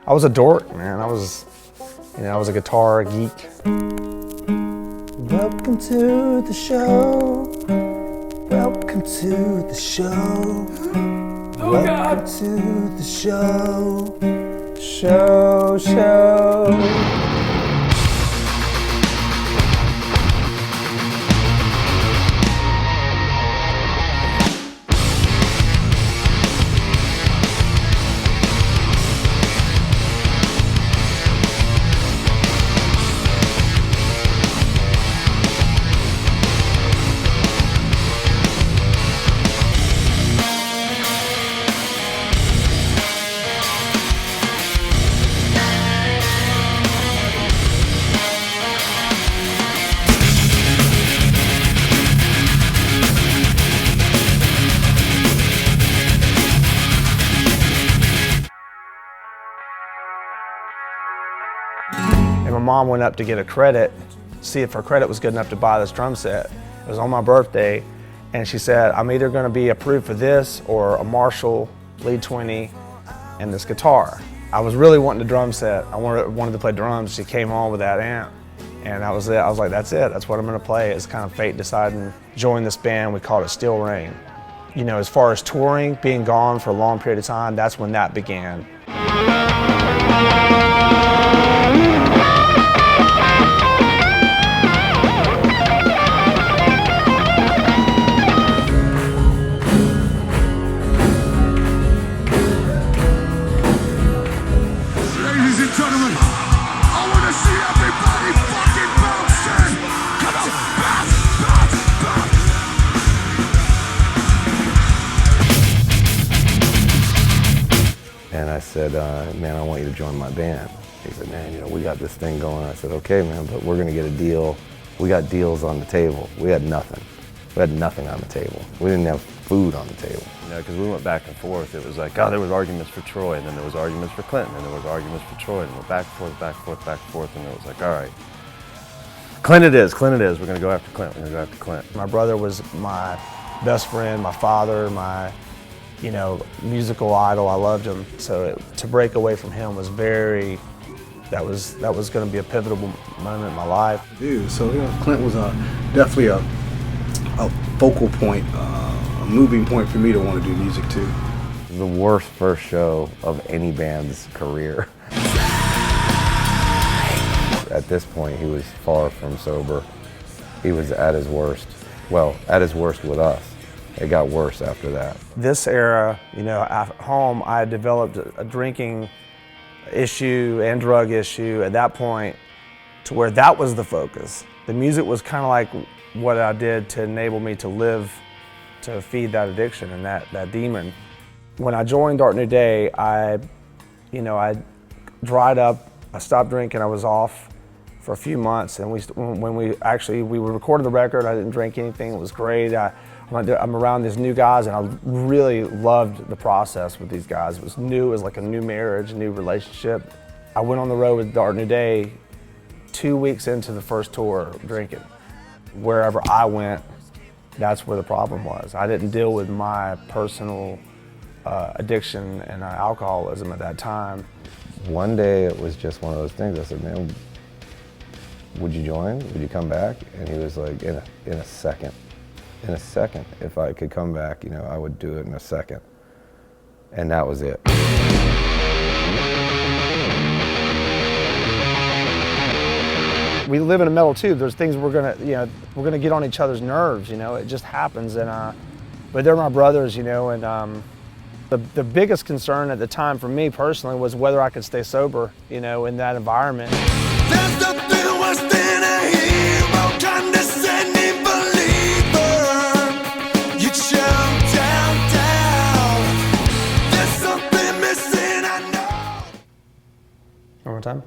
I was a dork, man. I was a guitar geek. Welcome to the show. Welcome to the show. Welcome to the show. Show. And my mom went up to get a credit, see if her credit was good enough to buy this drum set. It was on my birthday, and she said, I'm either gonna be approved for this or a Marshall Lead 20 and this guitar. I was really wanting a drum set. I wanted to play drums. She came on with that amp, and that was it. I was like, that's it, that's what I'm gonna play. It's kind of fate deciding to join this band. We called it Steel Rain. You know, as far as touring, being gone for a long period of time, that's when that began. And I said, man, I want you to join my band. He said, man, you know, we got this thing going. I said, okay, man, but we're gonna get a deal. We got deals on the table. We had nothing. We had nothing on the table. We didn't have food on the table. You know, because we went back and forth. It was like, oh, there was arguments for Troy, and then there was arguments for Clint, and then there was arguments for Troy, and we went back and forth, back and forth, back and forth, and it was like, all right, Clint it is, Clint it is. We're gonna go after Clint, we're gonna go after Clint. My brother was my best friend, my father, my musical idol. I loved him. So to break away from him was that was going to be a pivotal moment in my life. Dude, so Clint was definitely a focal point, a moving point for me to want to do music too. The worst first show of any band's career. At this point, he was far from sober. He was at his worst. Well, at his worst with us. It got worse after that. This era, at home, I had developed a drinking issue and drug issue at that point to where that was the focus. The music was kind of like what I did to enable me to live, to feed that addiction and that demon. When I joined Dark New Day, I dried up, I stopped drinking, I was off for a few months, and when we were recording the record, I didn't drink anything, it was great. I'm around these new guys, and I really loved the process with these guys. It was new, it was like a new marriage, a new relationship. I went on the road with Dark New Day 2 weeks into the first tour drinking. Wherever I went, that's where the problem was. I didn't deal with my personal addiction and alcoholism at that time. One day it was just one of those things. I said, man, would you join? Would you come back? And he was like, in a second. In a second. If I could come back, I would do it in a second. And that was it. We live in a metal tube. There's things we're gonna get on each other's nerves, it just happens. And but they're my brothers, and the biggest concern at the time for me personally was whether I could stay sober, in that environment. There's nothing worse than a hero, condescending believer. You choke down. There's something missing, I know. One more time.